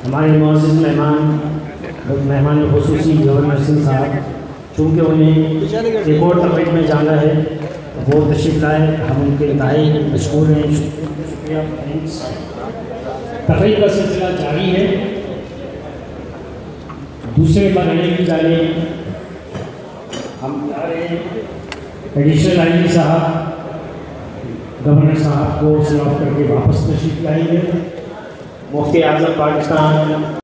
हमारे मौजूद मेहमान ख़ुसूसी गवर्नर सिंह साहब, चूँकि उन्हें एक और तकरीब में जाना है वो तशरीफ लाए, हम उनके इंतहाई मशकूर हैं। शुक्रिया। तकरीब का सिलसिला जारी है। दूसरे मरहले की जानिब हम जा रहे हैं। एडिशनल आई साहब गवर्नर साहब को सलाम करके वापस तशरीफ लाएंगे। मुफ्ती आज़म पाकिस्तान